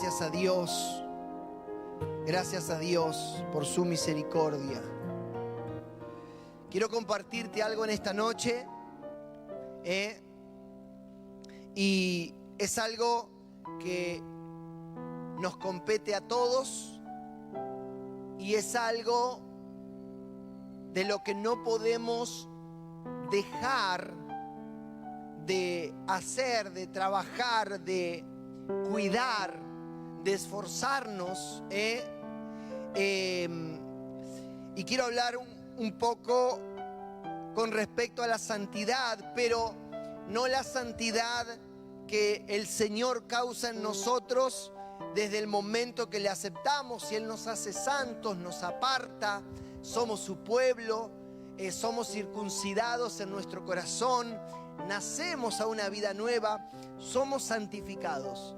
Gracias a Dios. Gracias a Dios por su misericordia. Quiero compartirte algo en esta noche. Y es algo que nos compete a todos. Y es algo de lo que no podemos dejar de hacer, de trabajar, de cuidar, de esforzarnos. Y quiero hablar un poco con respecto a la santidad, pero no la santidad que el Señor causa en nosotros desde el momento que le aceptamos y Él nos hace santos, nos aparta, somos su pueblo, somos circuncidados en nuestro corazón, nacemos a una vida nueva, somos santificados.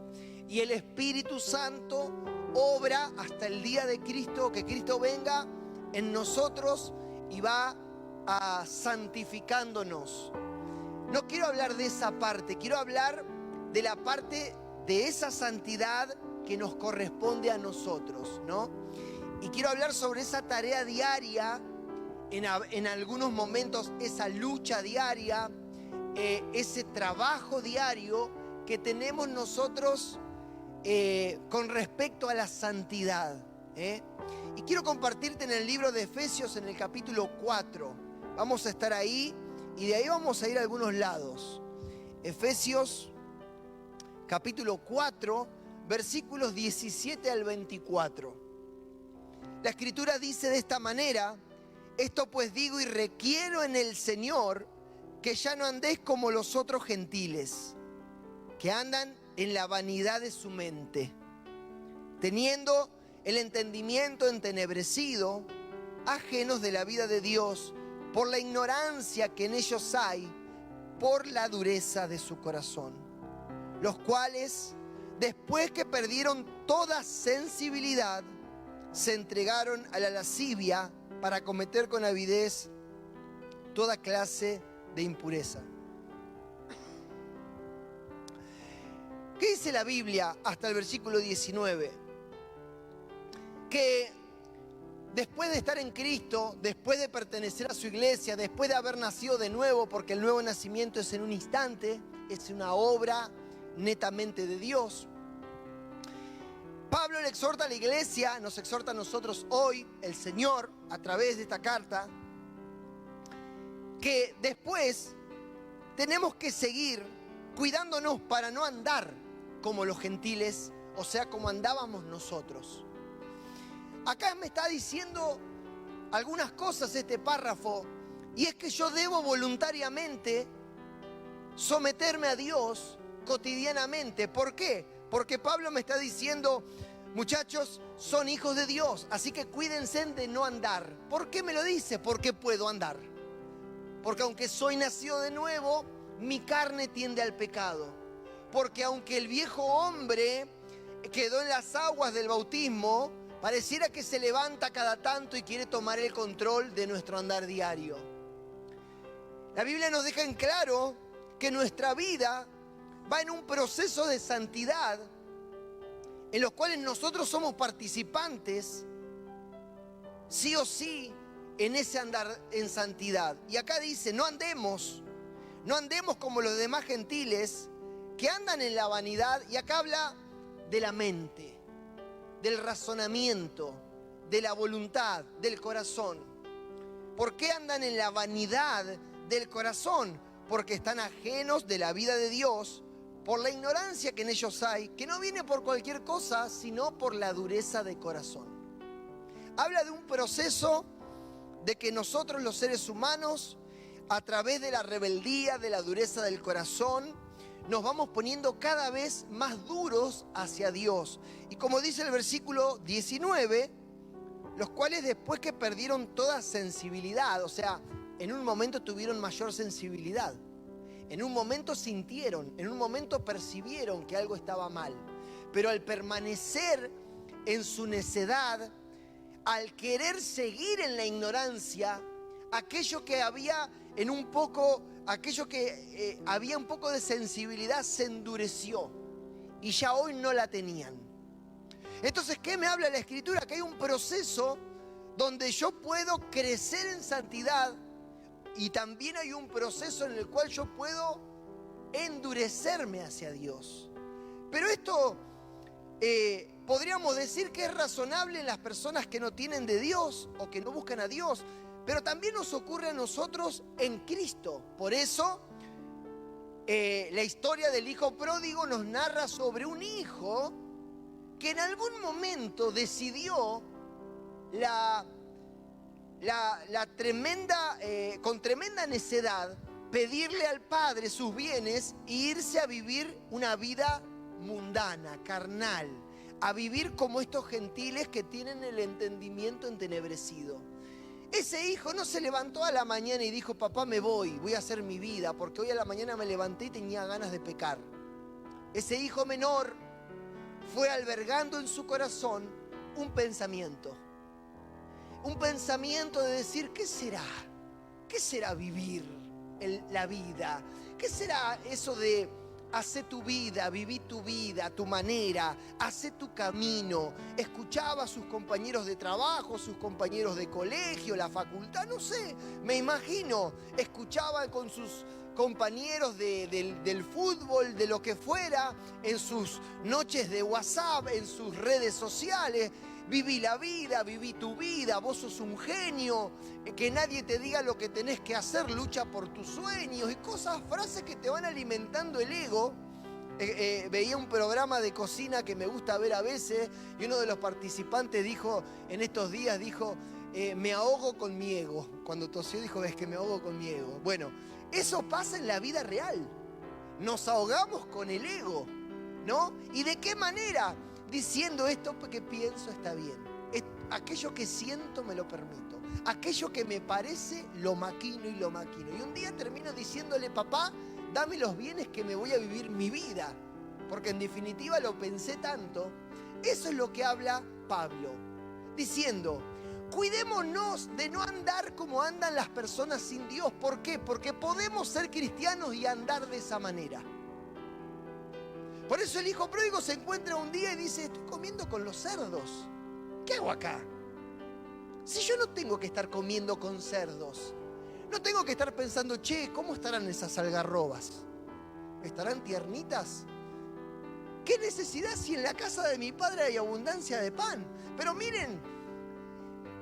Y el Espíritu Santo obra hasta el día de Cristo, que Cristo venga en nosotros y va santificándonos. No quiero hablar de esa parte, quiero hablar de la parte de esa santidad que nos corresponde a nosotros, ¿no? Y quiero hablar sobre esa tarea diaria, en algunos momentos esa lucha diaria, ese trabajo diario que tenemos nosotros con respecto a la santidad. Y quiero compartirte en el libro de Efesios, en el capítulo 4. Vamos a estar ahí y de ahí vamos a ir a algunos lados. Efesios capítulo 4, versículos 17 al 24. La Escritura dice de esta manera: esto pues digo y requiero en el Señor, que ya no andéis como los otros gentiles, que andan en la vanidad de su mente, teniendo el entendimiento entenebrecido, ajenos de la vida de Dios, por la ignorancia que en ellos hay, por la dureza de su corazón, los cuales, después que perdieron toda sensibilidad, se entregaron a la lascivia para cometer con avidez toda clase de impureza. ¿Qué dice la Biblia hasta el versículo 19? Que después de estar en Cristo, después de pertenecer a su iglesia, después de haber nacido de nuevo, porque el nuevo nacimiento es en un instante, es una obra netamente de Dios, Pablo le exhorta a la iglesia, nos exhorta a nosotros hoy, el Señor, a través de esta carta, que después tenemos que seguir cuidándonos para no andar como los gentiles, o sea, como andábamos nosotros. Acá me está diciendo algunas cosas este párrafo, y es que yo debo voluntariamente someterme a Dios cotidianamente. ¿Por qué? Porque Pablo me está diciendo: muchachos, son hijos de Dios, así que cuídense de no andar. ¿Por qué me lo dice? Porque puedo andar. Porque aunque soy nacido de nuevo, mi carne tiende al pecado. Porque aunque el viejo hombre quedó en las aguas del bautismo, pareciera que se levanta cada tanto y quiere tomar el control de nuestro andar diario. La Biblia nos deja en claro que nuestra vida va en un proceso de santidad en los cuales nosotros somos participantes, sí o sí, en ese andar en santidad. Y acá dice: no andemos como los demás gentiles que andan en la vanidad. Y acá habla de la mente, del razonamiento, de la voluntad, del corazón. ¿Por qué andan en la vanidad del corazón? Porque están ajenos de la vida de Dios, por la ignorancia que en ellos hay, que no viene por cualquier cosa, sino por la dureza de corazón. Habla de un proceso de que nosotros, los seres humanos, a través de la rebeldía, de la dureza del corazón, nos vamos poniendo cada vez más duros hacia Dios. Y como dice el versículo 19, los cuales después que perdieron toda sensibilidad, o sea, en un momento tuvieron mayor sensibilidad, en un momento sintieron, en un momento percibieron que algo estaba mal, pero al permanecer en su necedad, al querer seguir en la ignorancia, aquello que había había un poco de sensibilidad se endureció y ya hoy no la tenían. Entonces, ¿qué me habla la Escritura? Que hay un proceso donde yo puedo crecer en santidad y también hay un proceso en el cual yo puedo endurecerme hacia Dios. Pero esto podríamos decir que es razonable en las personas que no tienen de Dios o que no buscan a Dios, pero también nos ocurre a nosotros en Cristo. Por eso la historia del hijo pródigo nos narra sobre un hijo que en algún momento decidió con tremenda necedad pedirle al padre sus bienes e irse a vivir una vida mundana, carnal, a vivir como estos gentiles que tienen el entendimiento entenebrecido. Ese hijo no se levantó a la mañana y dijo: papá, me voy a hacer mi vida, porque hoy a la mañana me levanté y tenía ganas de pecar. Ese hijo menor fue albergando en su corazón un pensamiento de decir: ¿qué será? ¿Qué será vivir la vida? ¿Qué será eso de hacé tu vida, viví tu vida, tu manera, hacé tu camino? Escuchaba a sus compañeros de trabajo, sus compañeros de colegio, la facultad, no sé, me imagino. Escuchaba con sus compañeros del fútbol, de lo que fuera, en sus noches de WhatsApp, en sus redes sociales. Viví la vida, viví tu vida, vos sos un genio, que nadie te diga lo que tenés que hacer, lucha por tus sueños y frases que te van alimentando el ego. Veía un programa de cocina que me gusta ver a veces y uno de los participantes dijo, en estos días dijo, me ahogo con mi ego. Cuando tosió dijo, es que me ahogo con mi ego. Bueno, eso pasa en la vida real. Nos ahogamos con el ego, ¿no? ¿Y de qué manera? Diciendo esto porque pienso está bien. Aquello que siento me lo permito. Aquello que me parece lo maquino y lo maquino. Y un día termino diciéndole: papá, dame los bienes que me voy a vivir mi vida. Porque en definitiva lo pensé tanto. Eso es lo que habla Pablo. Diciendo: cuidémonos de no andar como andan las personas sin Dios. ¿Por qué? Porque podemos ser cristianos y andar de esa manera. Por eso el hijo pródigo se encuentra un día y dice: estoy comiendo con los cerdos. ¿Qué hago acá? Si yo no tengo que estar comiendo con cerdos, no tengo que estar pensando: che, ¿cómo estarán esas algarrobas? ¿Estarán tiernitas? ¿Qué necesidad si en la casa de mi padre hay abundancia de pan? Pero miren,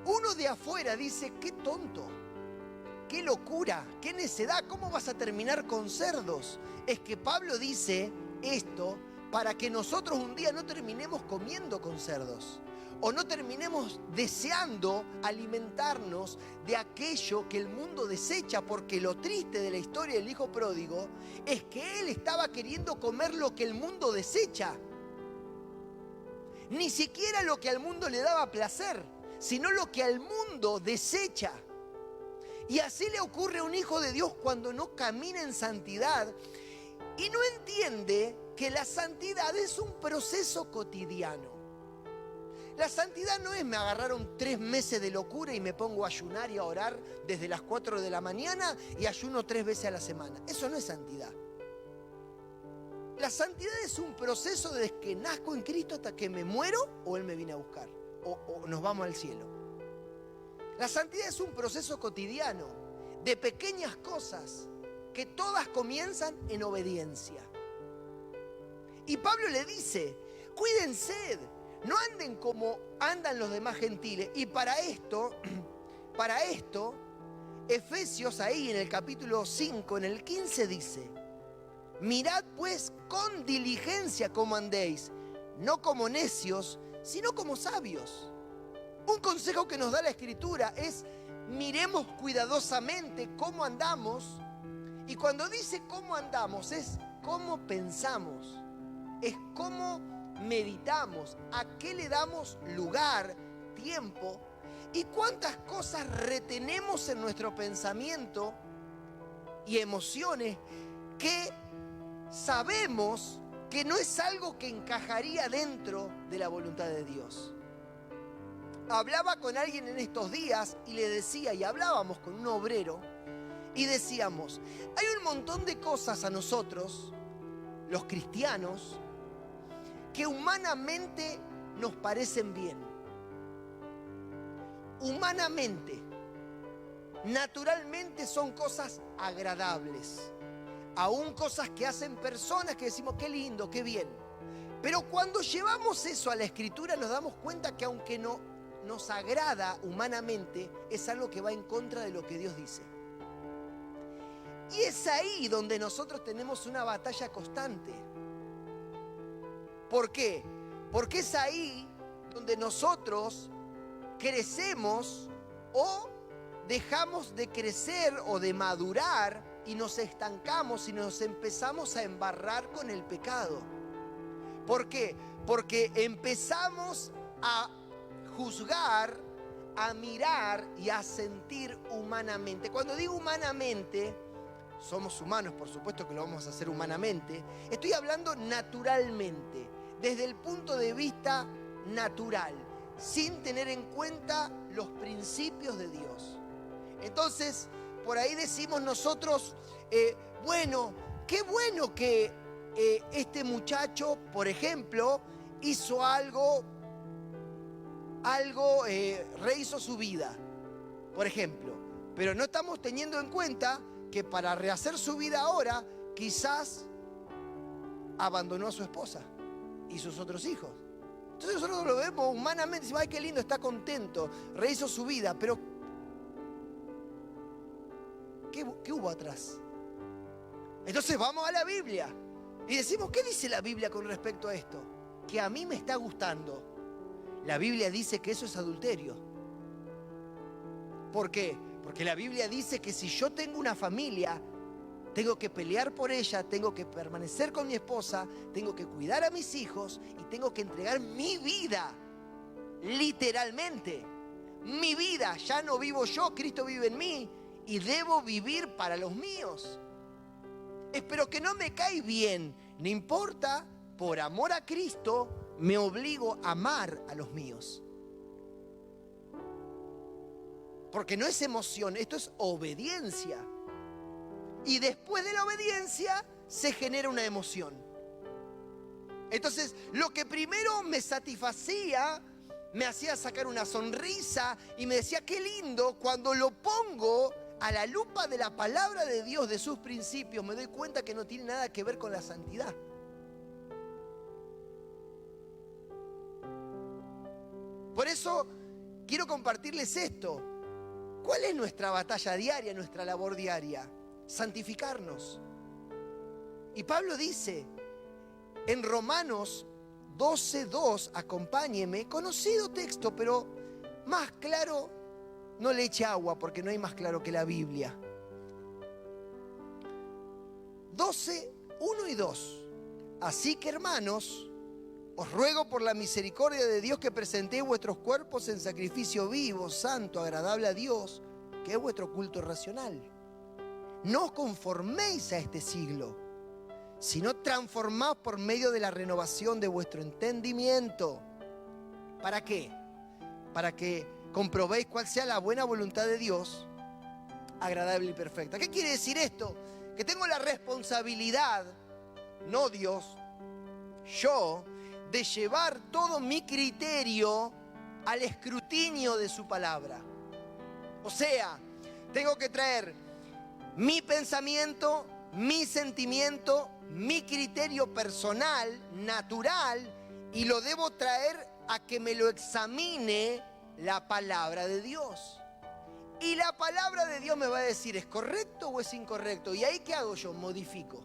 uno de afuera dice: qué tonto, qué locura, qué necedad, ¿cómo vas a terminar con cerdos? Es que Pablo dice esto para que nosotros un día no terminemos comiendo con cerdos o no terminemos deseando alimentarnos de aquello que el mundo desecha, porque lo triste de la historia del hijo pródigo es que él estaba queriendo comer lo que el mundo desecha, ni siquiera lo que al mundo le daba placer, sino lo que al mundo desecha. Y así le ocurre a un hijo de Dios cuando no camina en santidad y no entiende que la santidad es un proceso cotidiano. La santidad no es: me agarraron 3 meses de locura y me pongo a ayunar y a orar desde las 4 de la mañana y ayuno 3 veces a la semana. Eso no es santidad. La santidad es un proceso desde que nazco en Cristo hasta que me muero o Él me viene a buscar o nos vamos al cielo. La santidad es un proceso cotidiano de pequeñas cosas que todas comienzan en obediencia. Y Pablo le dice: cuídense, no anden como andan los demás gentiles. Y para esto, Efesios ahí en el capítulo 5, en el 15 dice: mirad pues con diligencia cómo andéis, no como necios, sino como sabios. Un consejo que nos da la Escritura es: miremos cuidadosamente cómo andamos. Y cuando dice cómo andamos, es cómo pensamos, es cómo meditamos, a qué le damos lugar, tiempo, y cuántas cosas retenemos en nuestro pensamiento y emociones que sabemos que no es algo que encajaría dentro de la voluntad de Dios. Hablaba con alguien en estos días y le decía, y hablábamos con un obrero, y decíamos: hay un montón de cosas a nosotros, los cristianos, que humanamente nos parecen bien. Humanamente, naturalmente son cosas agradables. Aún cosas que hacen personas que decimos qué lindo, qué bien. Pero cuando llevamos eso a la Escritura nos damos cuenta que aunque no nos agrada humanamente, es algo que va en contra de lo que Dios dice. Y es ahí donde nosotros tenemos una batalla constante. ¿Por qué? Porque es ahí donde nosotros crecemos o dejamos de crecer o de madurar y nos estancamos y nos empezamos a embarrar con el pecado. ¿Por qué? Porque empezamos a juzgar, a mirar y a sentir humanamente. Cuando digo humanamente, somos humanos, por supuesto que lo vamos a hacer humanamente. Estoy hablando naturalmente, desde el punto de vista natural, sin tener en cuenta los principios de Dios. Entonces, por ahí decimos nosotros, bueno, qué bueno que este muchacho, por ejemplo, hizo algo, rehizo su vida, por ejemplo. Pero no estamos teniendo en cuenta que para rehacer su vida ahora, quizás abandonó a su esposa y sus otros hijos. Entonces nosotros lo vemos humanamente, decimos, ay, qué lindo, está contento, rehizo su vida, pero ¿qué hubo atrás? Entonces vamos a la Biblia y decimos, ¿qué dice la Biblia con respecto a esto? Que a mí me está gustando. La Biblia dice que eso es adulterio. ¿Por qué? Porque la Biblia dice que si yo tengo una familia, tengo que pelear por ella, tengo que permanecer con mi esposa, tengo que cuidar a mis hijos y tengo que entregar mi vida, literalmente. Mi vida, ya no vivo yo, Cristo vive en mí y debo vivir para los míos. Pero que no me cae bien, no importa, por amor a Cristo me obligo a amar a los míos. Porque no es emoción, esto es obediencia. Y después de la obediencia se genera una emoción. Entonces, lo que primero me satisfacía, me hacía sacar una sonrisa y me decía qué lindo, cuando lo pongo a la lupa de la palabra de Dios, de sus principios, me doy cuenta que no tiene nada que ver con la santidad. Por eso quiero compartirles esto. ¿Cuál es nuestra batalla diaria, nuestra labor diaria? Santificarnos. Y Pablo dice en Romanos 12:2, acompáñeme, conocido texto, pero más claro, no le eche agua porque no hay más claro que la Biblia. 12:1 y 2. Así que, hermanos, os ruego por la misericordia de Dios que presentéis vuestros cuerpos en sacrificio vivo, santo, agradable a Dios, que es vuestro culto racional. No os conforméis a este siglo, sino transformaos por medio de la renovación de vuestro entendimiento. ¿Para qué? Para que comprobéis cuál sea la buena voluntad de Dios, agradable y perfecta. ¿Qué quiere decir esto? Que tengo la responsabilidad, no Dios, yo, de llevar todo mi criterio al escrutinio de su palabra. O sea, tengo que traer mi pensamiento, mi sentimiento, mi criterio personal, natural, y lo debo traer a que me lo examine la palabra de Dios. Y la palabra de Dios me va a decir, ¿es correcto o es incorrecto? Y ahí, ¿qué hago yo? Modifico.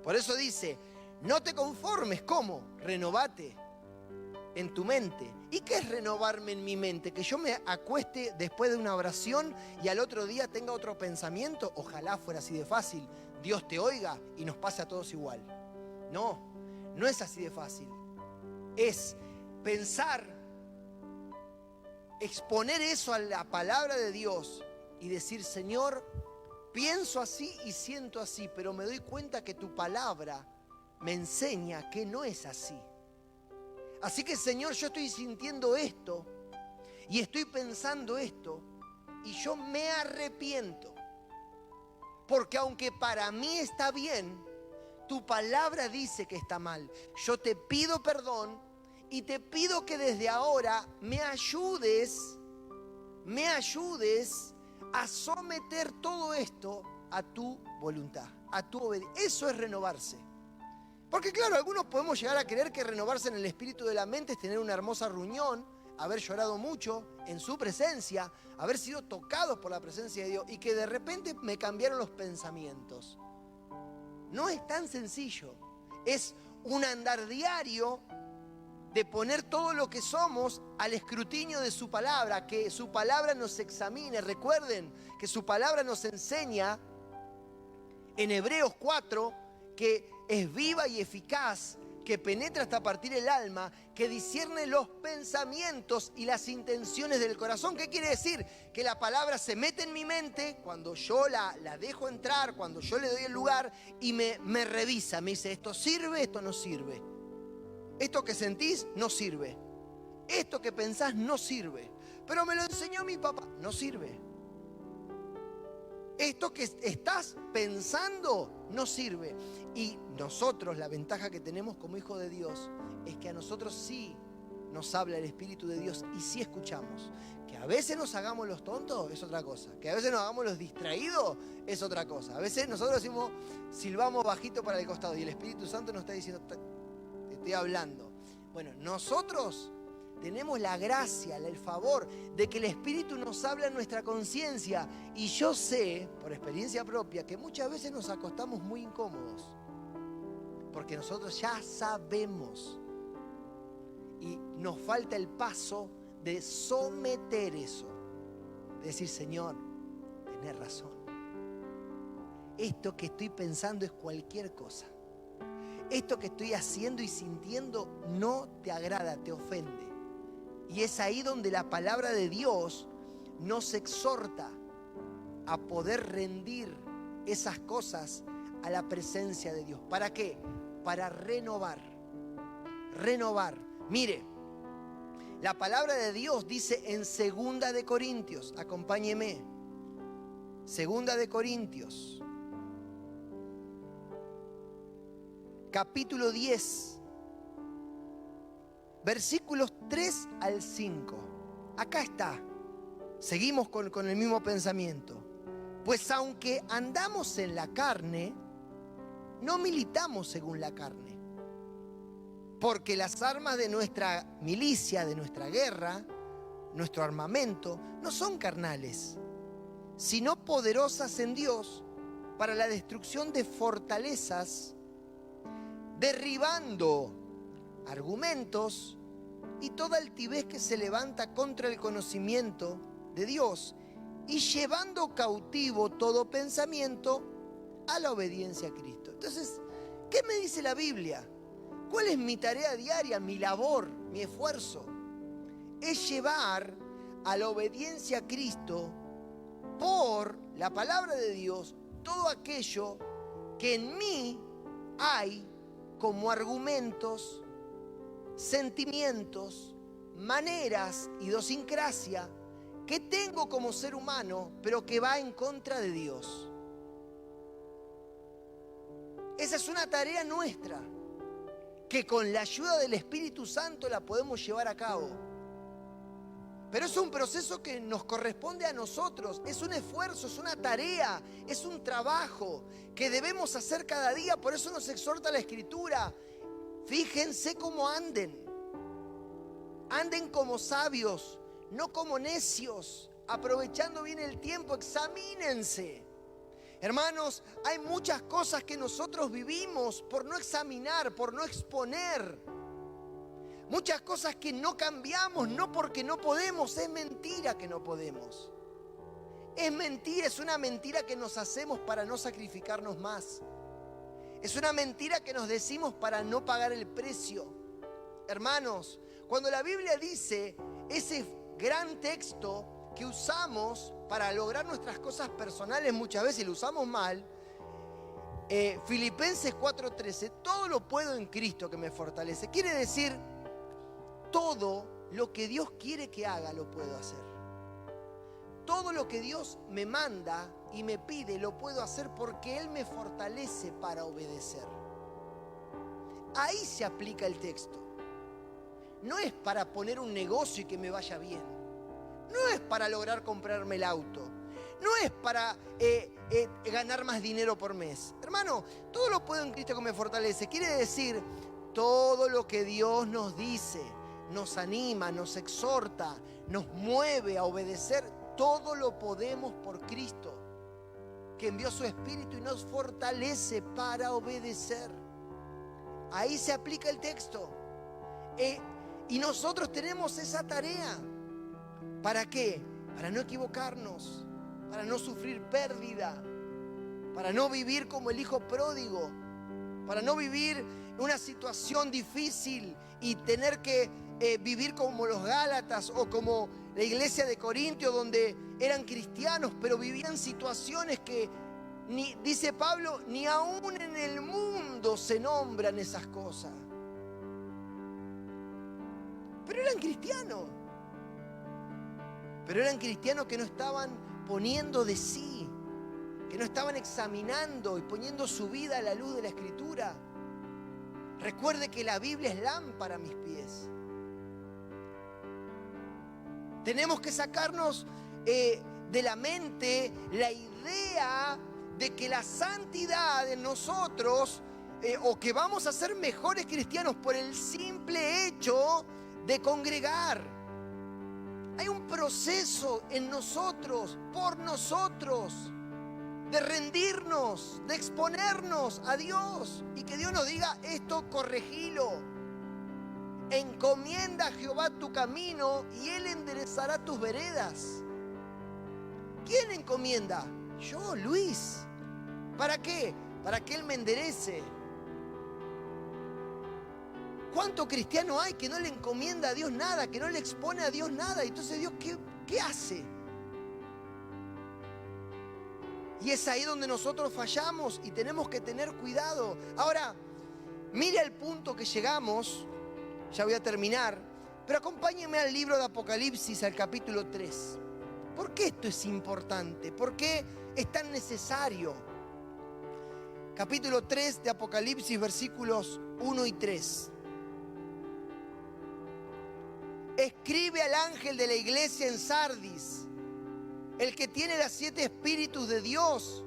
Por eso dice, no te conformes, ¿cómo? Renovate en tu mente. ¿Y qué es renovarme en mi mente? Que yo me acueste después de una oración y al otro día tenga otro pensamiento. Ojalá fuera así de fácil. Dios te oiga y nos pase a todos igual. No, no es así de fácil. Es pensar, exponer eso a la palabra de Dios y decir, Señor, pienso así y siento así, pero me doy cuenta que tu palabra me enseña que no es así. Así que, Señor, yo estoy sintiendo esto y estoy pensando esto y yo me arrepiento. Porque aunque para mí está bien, Tu palabra dice que está mal. Yo te pido perdón y te pido que desde ahora me ayudes a someter todo esto a tu voluntad, a tu obediencia. Eso es renovarse. Porque claro, algunos podemos llegar a creer que renovarse en el espíritu de la mente es tener una hermosa reunión, haber llorado mucho en su presencia, haber sido tocados por la presencia de Dios y que de repente me cambiaron los pensamientos. No es tan sencillo. Es un andar diario de poner todo lo que somos al escrutinio de su palabra, que su palabra nos examine. Recuerden que su palabra nos enseña en Hebreos 4 que es viva y eficaz, que penetra hasta partir el alma, que discierne los pensamientos y las intenciones del corazón. ¿Qué quiere decir? Que la palabra se mete en mi mente cuando yo la dejo entrar, cuando yo le doy el lugar y me revisa, me dice, esto sirve, esto no sirve. Esto que sentís no sirve. Esto que pensás no sirve. Pero me lo enseñó mi papá, no sirve. Esto que estás pensando no sirve. Y nosotros, la ventaja que tenemos como hijos de Dios es que a nosotros sí nos habla el Espíritu de Dios y sí escuchamos. Que a veces nos hagamos los tontos es otra cosa. Que a veces nos hagamos los distraídos es otra cosa. A veces nosotros decimos, silbamos bajito para el costado y el Espíritu Santo nos está diciendo, te estoy hablando. Bueno, nosotros tenemos la gracia, el favor de que el Espíritu nos habla en nuestra conciencia. Y yo sé, por experiencia propia, que muchas veces nos acostamos muy incómodos. Porque nosotros ya sabemos. Y nos falta el paso de someter eso. De decir, Señor, tenés razón. Esto que estoy pensando es cualquier cosa. Esto que estoy haciendo y sintiendo no te agrada, te ofende. Y es ahí donde la palabra de Dios nos exhorta a poder rendir esas cosas a la presencia de Dios. ¿Para qué? Para renovar. Renovar. Mire, la palabra de Dios dice en 2 de Corintios, acompáñeme. 2 de Corintios, capítulo 10. Versículos 3 al 5. Acá está. Seguimos con el mismo pensamiento. Pues aunque andamos en la carne, no militamos según la carne. Porque las armas de nuestra milicia, de nuestra guerra, nuestro armamento, no son carnales, sino poderosas en Dios para la destrucción de fortalezas, derribando argumentos y toda altivez que se levanta contra el conocimiento de Dios y llevando cautivo todo pensamiento a la obediencia a Cristo. Entonces, ¿qué me dice la Biblia? ¿Cuál es mi tarea diaria, mi labor, mi esfuerzo? Es llevar a la obediencia a Cristo por la palabra de Dios todo aquello que en mí hay como argumentos, sentimientos, maneras, idiosincrasia que tengo como ser humano, pero que va en contra de Dios. Esa es una tarea nuestra, que con la ayuda del Espíritu Santo la podemos llevar a cabo. Pero es un proceso que nos corresponde a nosotros, es un esfuerzo, es una tarea, es un trabajo que debemos hacer cada día. Por eso nos exhorta la Escritura. Fíjense cómo anden. Anden como sabios, no como necios, aprovechando bien el tiempo. Examínense. Hermanos, hay muchas cosas que nosotros vivimos por no examinar, por no exponer. Muchas cosas que no cambiamos, no porque no podemos, es mentira que no podemos. Es mentira, es una mentira que nos hacemos para no sacrificarnos más. Es una mentira que nos decimos para no pagar el precio. Hermanos, cuando la Biblia dice ese gran texto que usamos para lograr nuestras cosas personales, muchas veces lo usamos mal. Filipenses 4:13, todo lo puedo en Cristo que me fortalece. Quiere decir, todo lo que Dios quiere que haga lo puedo hacer. Todo lo que Dios me manda y me pide lo puedo hacer porque Él me fortalece para obedecer. Ahí se aplica el texto. No es para poner un negocio y que me vaya bien. No es para lograr comprarme el auto. No es para ganar más dinero por mes. Hermano, todo lo puedo en Cristo que me fortalece. Quiere decir, todo lo que Dios nos dice, nos anima, nos exhorta, nos mueve a obedecer, todo lo podemos por Cristo, que envió su Espíritu y nos fortalece para obedecer. Ahí se aplica el texto. Y nosotros tenemos esa tarea. ¿Para qué? Para no equivocarnos, para no sufrir pérdida, para no vivir como el hijo pródigo, para no vivir una situación difícil y tener que vivir como los Gálatas o como la iglesia de Corintio, donde eran cristianos pero vivían situaciones que, dice Pablo, ni aún en el mundo se nombran esas cosas. Pero eran cristianos. Pero eran cristianos que no estaban poniendo de sí, que no estaban examinando y poniendo su vida a la luz de la Escritura. Recuerde que la Biblia es lámpara a mis pies. Tenemos que sacarnos de la mente la idea de que la santidad en nosotros, o que vamos a ser mejores cristianos por el simple hecho de congregar. Hay un proceso en nosotros, por nosotros, de rendirnos, de exponernos a Dios y que Dios nos diga, esto corregilo. Encomienda a Jehová tu camino y Él enderezará tus veredas. ¿Quién encomienda? Yo, Luis. ¿Para qué? Para que Él me enderece. ¿Cuánto cristiano hay que no le encomienda a Dios nada, que no le expone a Dios nada? Entonces Dios, ¿qué hace? Y es ahí donde nosotros fallamos y tenemos que tener cuidado. Ahora, mire al punto que llegamos, ya voy a terminar, pero acompáñenme al libro de Apocalipsis, al capítulo 3. ¿Por qué esto es importante? ¿Por qué es tan necesario? Capítulo 3 de Apocalipsis, versículos 1 y 3. Escribe al ángel de la iglesia en Sardis, el que tiene las 7 espíritus de Dios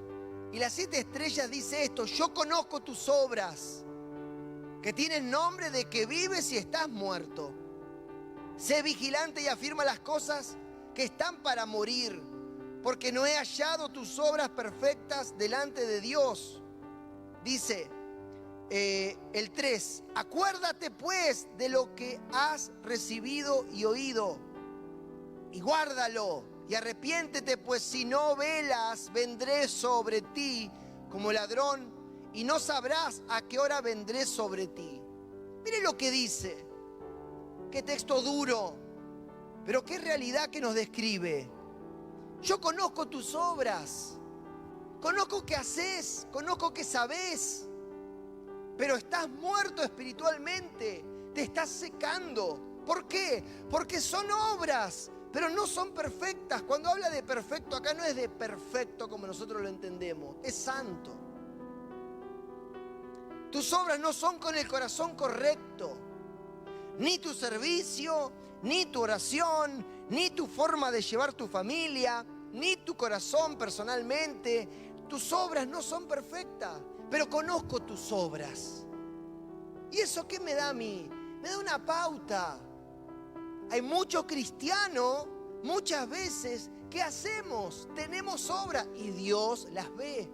y las 7 estrellas, dice esto: yo conozco tus obras, que tienen nombre de que vives y estás muerto. Sé vigilante y afirma las cosas que están para morir, porque no he hallado tus obras perfectas delante de Dios. Dice el 3, acuérdate pues de lo que has recibido y oído, y guárdalo, y arrepiéntete, pues si no velas, vendré sobre ti como ladrón, y no sabrás a qué hora vendré sobre ti. Mire lo que dice. Qué texto duro, pero qué realidad que nos describe. Yo conozco tus obras, conozco qué haces, conozco qué sabés, pero estás muerto espiritualmente, te estás secando. ¿Por qué? Porque son obras, pero no son perfectas. Cuando habla de perfecto, acá no es de perfecto como nosotros lo entendemos, es santo. Tus obras no son con el corazón correcto, ni tu servicio, ni tu oración, ni tu forma de llevar tu familia, ni tu corazón personalmente. Tus obras no son perfectas, pero conozco tus obras. ¿Y eso qué me da a mí? Me da una pauta. Hay muchos cristianos, muchas veces, ¿qué hacemos? Tenemos obras y Dios las ve.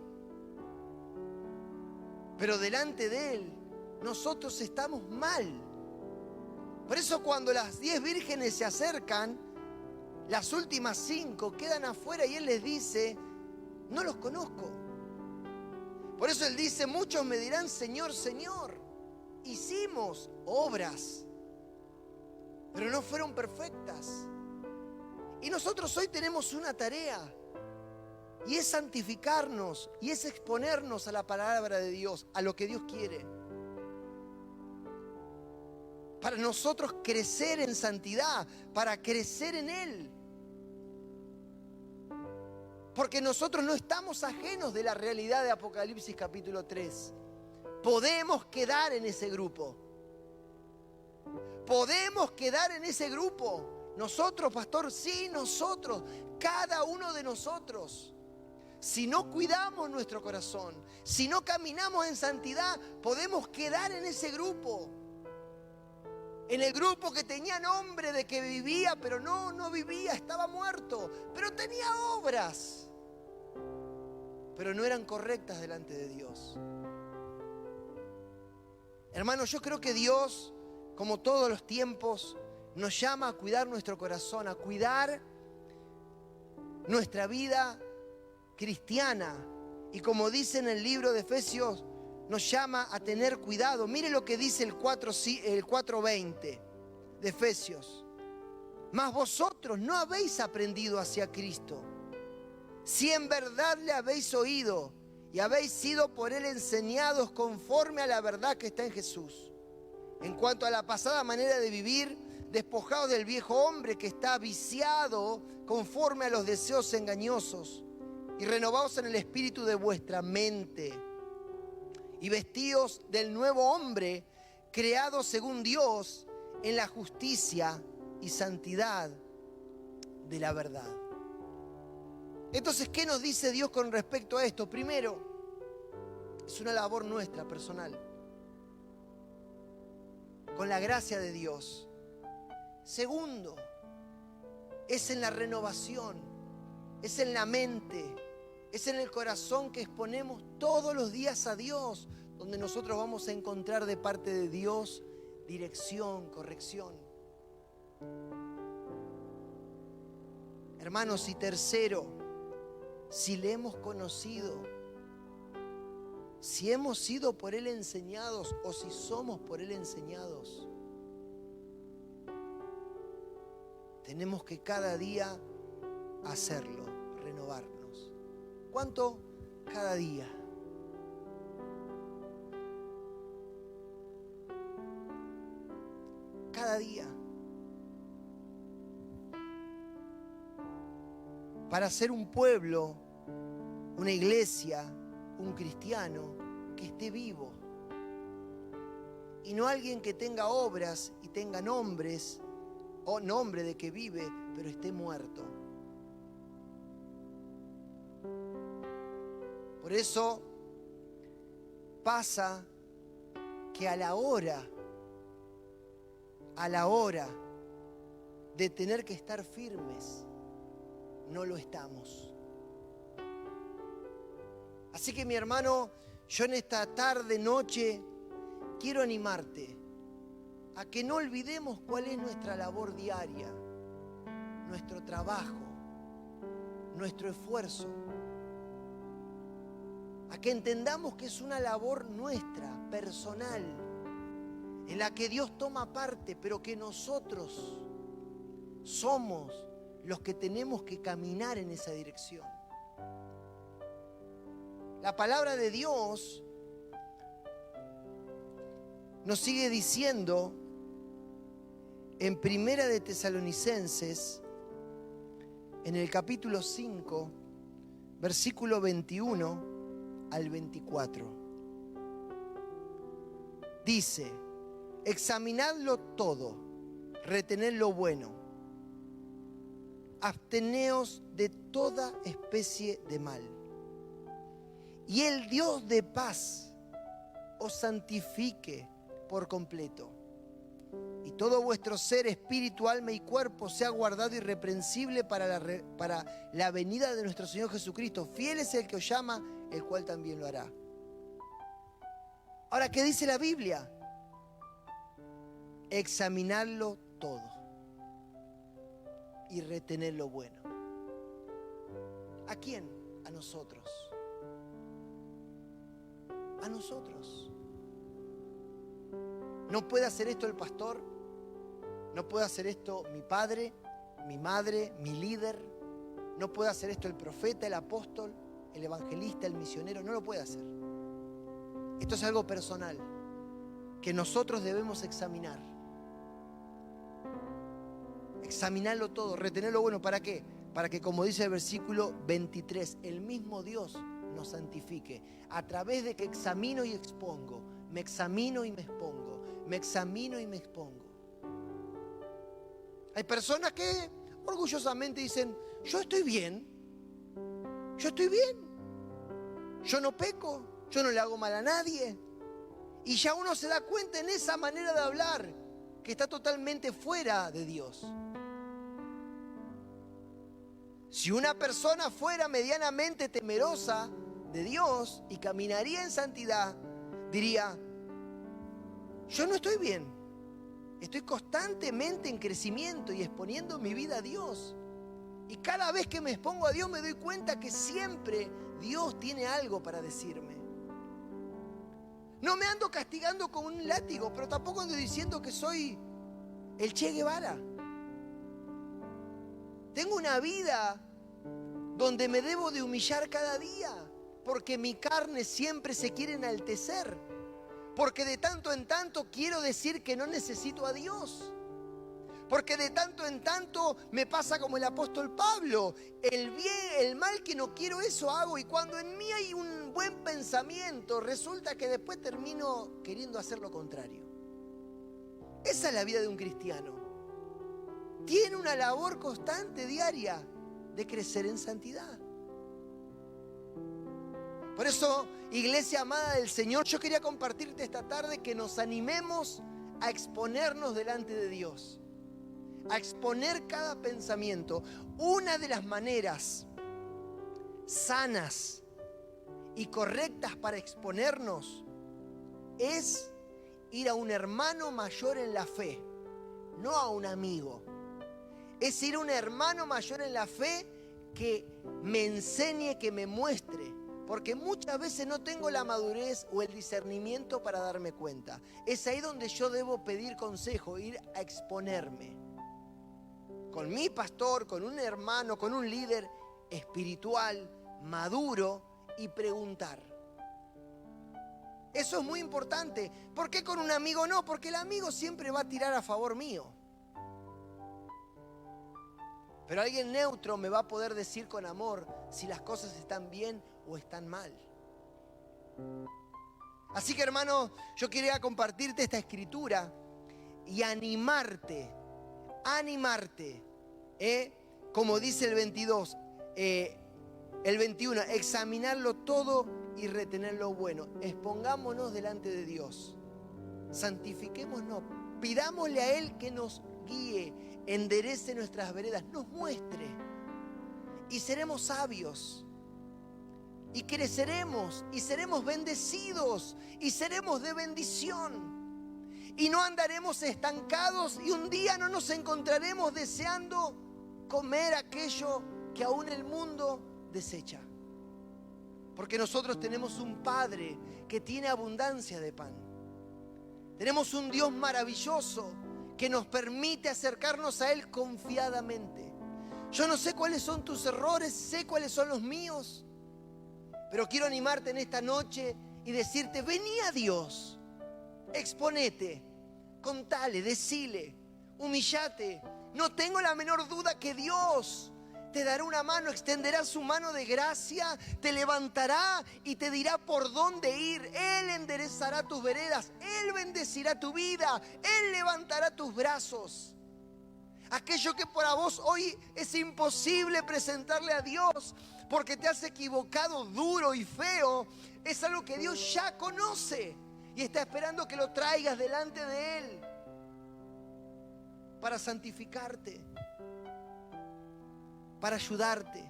Pero delante de Él, nosotros estamos mal. Por eso cuando las 10 vírgenes se acercan, las últimas 5 quedan afuera y Él les dice, no los conozco. Por eso Él dice, muchos me dirán, Señor, Señor, hicimos obras, pero no fueron perfectas. Y nosotros hoy tenemos una tarea, y es santificarnos, y es exponernos a la palabra de Dios, a lo que Dios quiere. Para nosotros crecer en santidad, para crecer en Él. Porque nosotros no estamos ajenos de la realidad de Apocalipsis capítulo 3. Podemos quedar en ese grupo. Podemos quedar en ese grupo. Nosotros, pastor, sí, nosotros, cada uno de nosotros. Si no cuidamos nuestro corazón, si no caminamos en santidad, podemos quedar en ese grupo. En el grupo que tenía nombre de que vivía, pero no vivía, estaba muerto, pero tenía obras, pero no eran correctas delante de Dios. Hermanos, yo creo que Dios, como todos los tiempos, nos llama a cuidar nuestro corazón, a cuidar nuestra vida cristiana. Y como dice en el libro de Efesios, nos llama a tener cuidado. Mire lo que dice el 4:20 de Efesios. Mas vosotros no habéis aprendido hacia Cristo, si en verdad le habéis oído y habéis sido por Él enseñados conforme a la verdad que está en Jesús. En cuanto a la pasada manera de vivir, despojados del viejo hombre que está viciado conforme a los deseos engañosos, y renovaos en el espíritu de vuestra mente, y vestíos del nuevo hombre, creado según Dios en la justicia y santidad de la verdad. Entonces, ¿qué nos dice Dios con respecto a esto? Primero, es una labor nuestra, personal, con la gracia de Dios. Segundo, es en la renovación, es en la mente, es en el corazón que exponemos todos los días a Dios, donde nosotros vamos a encontrar de parte de Dios dirección, corrección. Hermanos, y tercero, si le hemos conocido, si hemos sido por Él enseñados o si somos por Él enseñados, tenemos que cada día hacerlo, renovarnos. ¿Cuánto? Cada día. Cada día. Para ser un pueblo, una iglesia, un cristiano que esté vivo. Y no alguien que tenga obras y tenga nombres, o nombre de que vive, pero esté muerto. Por eso pasa que a la hora de tener que estar firmes, no lo estamos. Así que, mi hermano, yo en esta tarde, noche, quiero animarte a que no olvidemos cuál es nuestra labor diaria, nuestro trabajo, nuestro esfuerzo. A que entendamos que es una labor nuestra, personal, en la que Dios toma parte, pero que nosotros somos los que tenemos que caminar en esa dirección. La palabra de Dios nos sigue diciendo en Primera de Tesalonicenses, en el capítulo 5, versículo 21 al 24. Dice: examinadlo todo, retened lo bueno, absteneos de toda especie de mal. Y el Dios de paz os santifique por completo, y todo vuestro ser, espíritu, alma y cuerpo sea guardado irreprensible para la venida de nuestro Señor Jesucristo. Fiel es el que os llama, el cual también lo hará. Ahora, ¿qué dice la Biblia? Examinarlo todo y retener lo bueno. ¿A quién? A nosotros. A nosotros. No puede hacer esto el pastor, no puede hacer esto mi padre, mi madre, mi líder, no puede hacer esto el profeta, el apóstol, el evangelista, el misionero, no lo puede hacer. Esto es algo personal que nosotros debemos examinar. Examinarlo todo, retener lo bueno. ¿Para qué? Para que, como dice el versículo 23, el mismo Dios nos santifique a través de que examino y expongo me examino y me expongo, me examino y me expongo. Hay personas que orgullosamente dicen, yo estoy bien, yo estoy bien, yo no peco, yo no le hago mal a nadie. Y ya uno se da cuenta en esa manera de hablar que está totalmente fuera de Dios. Si una persona fuera medianamente temerosa de Dios y caminaría en santidad, diría, yo no estoy bien, estoy constantemente en crecimiento y exponiendo mi vida a Dios. Y cada vez que me expongo a Dios me doy cuenta que siempre Dios tiene algo para decirme. No me ando castigando con un látigo, pero tampoco ando diciendo que soy el Che Guevara. Tengo una vida donde me debo de humillar cada día, porque mi carne siempre se quiere enaltecer, porque de tanto en tanto quiero decir que no necesito a Dios, porque de tanto en tanto me pasa como el apóstol Pablo, el bien, el mal que no quiero, eso hago, y cuando en mí hay un buen pensamiento, resulta que después termino queriendo hacer lo contrario. Esa es la vida de un cristiano. Tiene una labor constante, diaria, de crecer en santidad. Por eso, iglesia amada del Señor, yo quería compartirte esta tarde que nos animemos a exponernos delante de Dios, a exponer cada pensamiento. Una de las maneras sanas y correctas para exponernos es ir a un hermano mayor en la fe, no a un amigo. Es ir a un hermano mayor en la fe que me enseñe, que me muestre. Porque muchas veces no tengo la madurez o el discernimiento para darme cuenta. Es ahí donde yo debo pedir consejo, ir a exponerme. Con mi pastor, con un hermano, con un líder espiritual, maduro, y preguntar. Eso es muy importante. ¿Por qué con un amigo no? Porque el amigo siempre va a tirar a favor mío. Pero alguien neutro me va a poder decir con amor si las cosas están bien o están mal. Así que, hermano, yo quería compartirte esta escritura y animarte, como dice el 22, el 21, examinarlo todo y retener lo bueno. Expongámonos delante de Dios, santifiquémonos, pidámosle a Él que nos guíe, enderece nuestras veredas, nos muestre, y seremos sabios, y creceremos, y seremos bendecidos, y seremos de bendición, y no andaremos estancados, y un día no nos encontraremos deseando comer aquello que aún el mundo desecha, porque nosotros tenemos un Padre que tiene abundancia de pan. Tenemos un Dios maravilloso que nos permite acercarnos a Él confiadamente. Yo no sé cuáles son tus errores, sé cuáles son los míos, pero quiero animarte en esta noche y decirte, vení a Dios, exponete, contale, decile, humillate. No tengo la menor duda que Dios te dará una mano, extenderá su mano de gracia, te levantará y te dirá por dónde ir. Él enderezará tus veredas, Él bendecirá tu vida, Él levantará tus brazos. Aquello que para vos hoy es imposible presentarle a Dios porque te has equivocado duro y feo, es algo que Dios ya conoce y está esperando que lo traigas delante de Él para santificarte, para ayudarte.